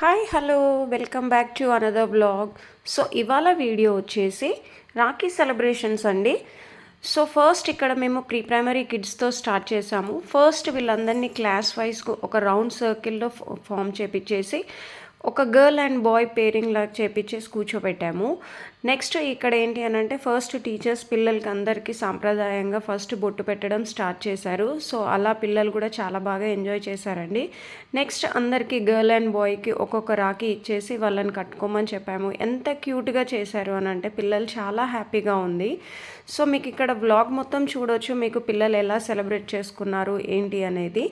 Hi hello welcome back to another blog. So ఇవాళ video వచ్చేసి Rakhi celebrations అండి. So first ఇక్కడ మేము ప్రీ ప్రైమరీ కిడ్స్తో స్టార్ట్ చేసాము. ఫస్ట్ వీళ్ళందరినీ క్లాస్ వైజ్గా ఒక రౌండ్ సర్కిల్లో ఫామ్ చేపించేసి ఒక గర్ల్ అండ్ బాయ్ పేరింగ్ లాగా చేపించేసి కూర్చోబెట్టాము. నెక్స్ట్ ఇక్కడ ఏంటి అని అంటే ఫస్ట్ టీచర్స్ పిల్లలకి అందరికీ సాంప్రదాయంగా ఫస్ట్ బొట్టు పెట్టడం స్టార్ట్ చేశారు. సో అలా పిల్లలు కూడా చాలా బాగా ఎంజాయ్ చేశారండి. నెక్స్ట్ అందరికీ గర్ల్ అండ్ బాయ్కి ఒక్కొక్క రాఖీ ఇచ్చేసి వాళ్ళని కట్టుకోమని చెప్పాము. ఎంత క్యూట్గా చేశారు అని అంటే పిల్లలు చాలా హ్యాపీగా ఉంది. సో మీకు ఇక్కడ వ్లాగ్ మొత్తం చూడొచ్చు, మీకు పిల్లలు ఎలా సెలబ్రేట్ చేసుకున్నారు ఏంటి అనేది.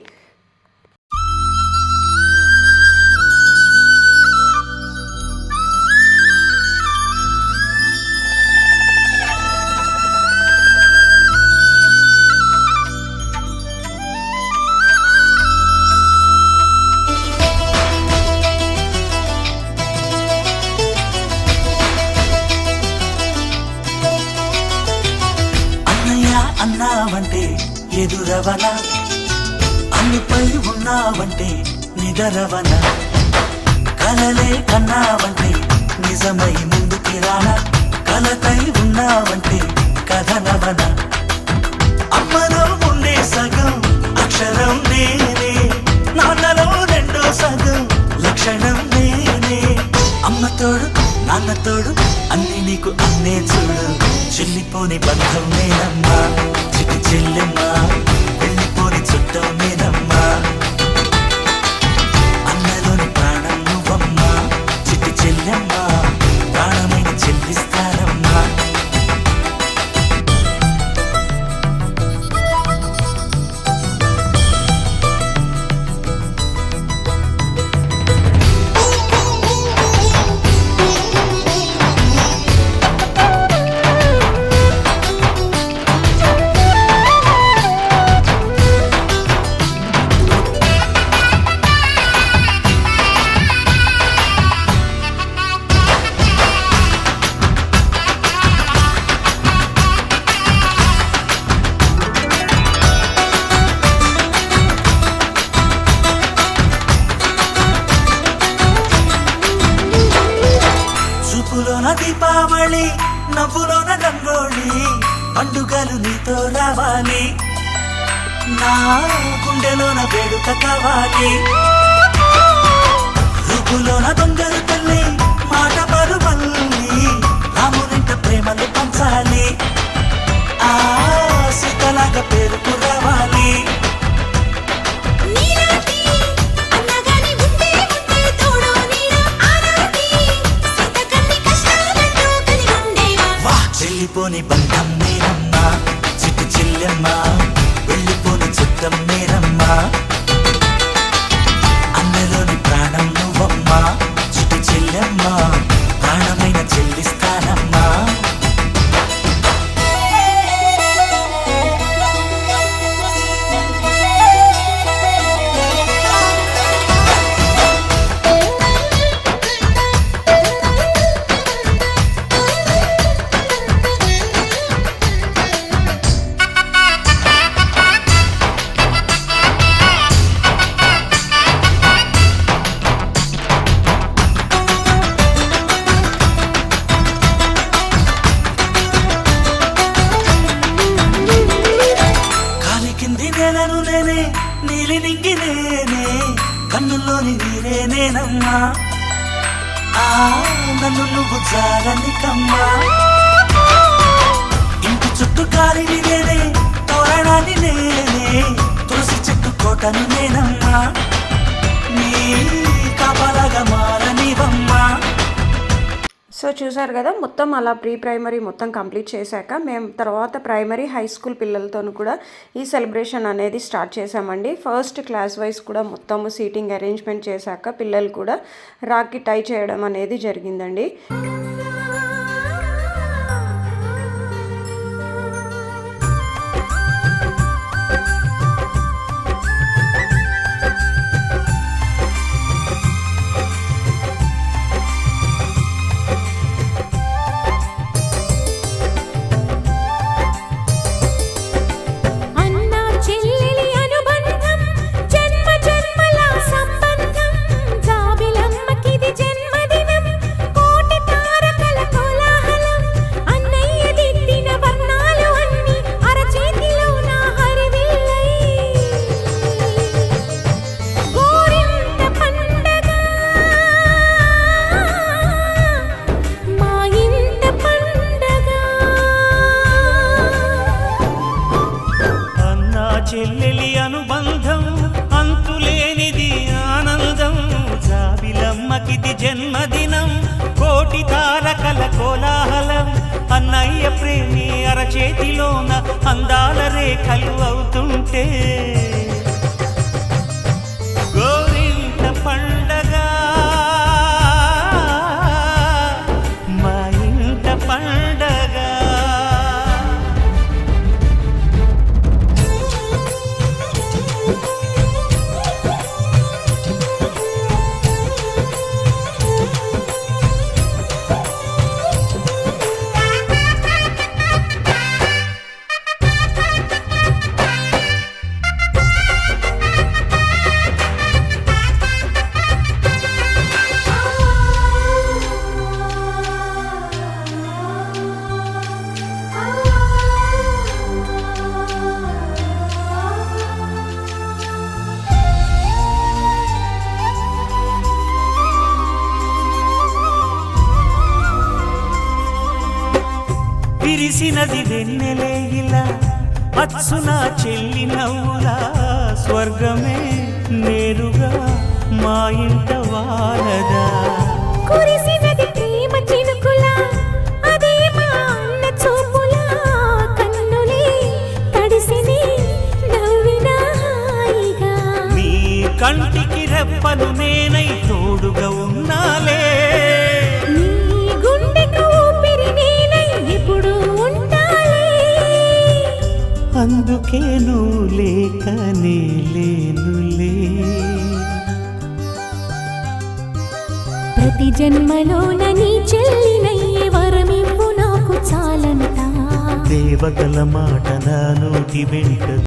అన్నావంటే ఎదురవన, అన్నిపై ఉన్నావంటే నిదరవన, కలలే కన్నావంటే నిజమై ముందుకి రాన, కలతై ఉన్నావంటే కథనవన. అమ్మలో ఉండే సగం అక్షరం నేనే, నాన్నలో రెండో సగం లక్షణం నేనే. అమ్మతోడు నాన్నతోడు అన్ని నీకు అన్నే చూడు, చెల్లిపోని బంధం నేనమ్మా, చిటి చెల్లెమ్మా, వెళ్ళిపోని చుట్టం నేనమ్మా. అన్నలోని ప్రాణం నువ్వమ్మా, చిటి చెల్లెమ్మా, ప్రాణమైన చెల్లిస్తారమ్మా. చూపులోన దీపావళి, నవ్వులోన రంగోళి, పండుగలు నీతో రావాలి, నా గుండెలోన వేడుక కావాలి. రూపులోన దొంగలు తల్లి, మాట పరుమల్లి, రామునింట ప్రేమలు పంచాలి, ఆ సీతలాగా పేరుకు రావాలి. వెళ్ళిపోని బంధం నేనమ్మా, చిట్టి చెల్లెమ్మా, వెళ్ళిపోని చుట్టం నేనమ్మా. అన్నలోని ప్రాణం నువ్వమ్మా, చిట్టి చెల్లెమ్మా, ప్రాణమైన చెల్లిస్తానమ్మా. నేనే నీలి నింగి నేనే, కన్నుల్లోని నీరే నేనమ్మా, ఆ నన్ను నువ్వు జారనికమ్మా. ఇంటి చుట్టూ కాలిని నేనే, తోరణాన్ని నేనే, తులసి చెట్టు కోటను నేనమ్మా, నీ కాపలాగా మారనివమ్మా. సో చూసారు కదా, మొత్తం అలా ప్రీ ప్రైమరీ మొత్తం కంప్లీట్ చేశాక మేము తర్వాత ప్రైమరీ హై స్కూల్ పిల్లలతో కూడా ఈ సెలబ్రేషన్ అనేది స్టార్ట్ చేసామండి. ఫస్ట్ క్లాస్ వైజ్ కూడా మొత్తం సీటింగ్ అరేంజ్మెంట్ చేశాక పిల్లలు కూడా రాఖీ టై చేయడం అనేది జరిగిందండి. చెల్లెలి అనుబంధం జన్మ జన్మల సంబంధం, జాబిలమ్మకి జన్మదినం కోటి తారకల కోలాహలం అన్నయ్య ప్రేమి అరచేతిలోన అందాల రేఖలు అవుతుంటే గోరింట పండగ మా ఇంట పండగ. విరిసినది వెన్నెలే ఇలా అచ్చున చెల్లి నవ్వులా స్వర్గమే నేరుగా మా ఇంట వారదా. కురిసినది ప్రేమ చినుకులా అదే మా అన్న చూపులా కన్నులే తడిసిని నవ్విన హాయిగా నీ కంటికి రెప్పను నేనై తోడుగా ఉన్నాలే. నీ గుండెకు ఊపిరి నేనై ఎప్పుడు ఉంటాలే. అందుకే నువ్వు లేకనే లేనులే. ప్రతి జన్మలోన నీ చెల్లినయ్యే వరమివ్వు నాకు చాలంట. దేవతల మాట నా నోటి వెంట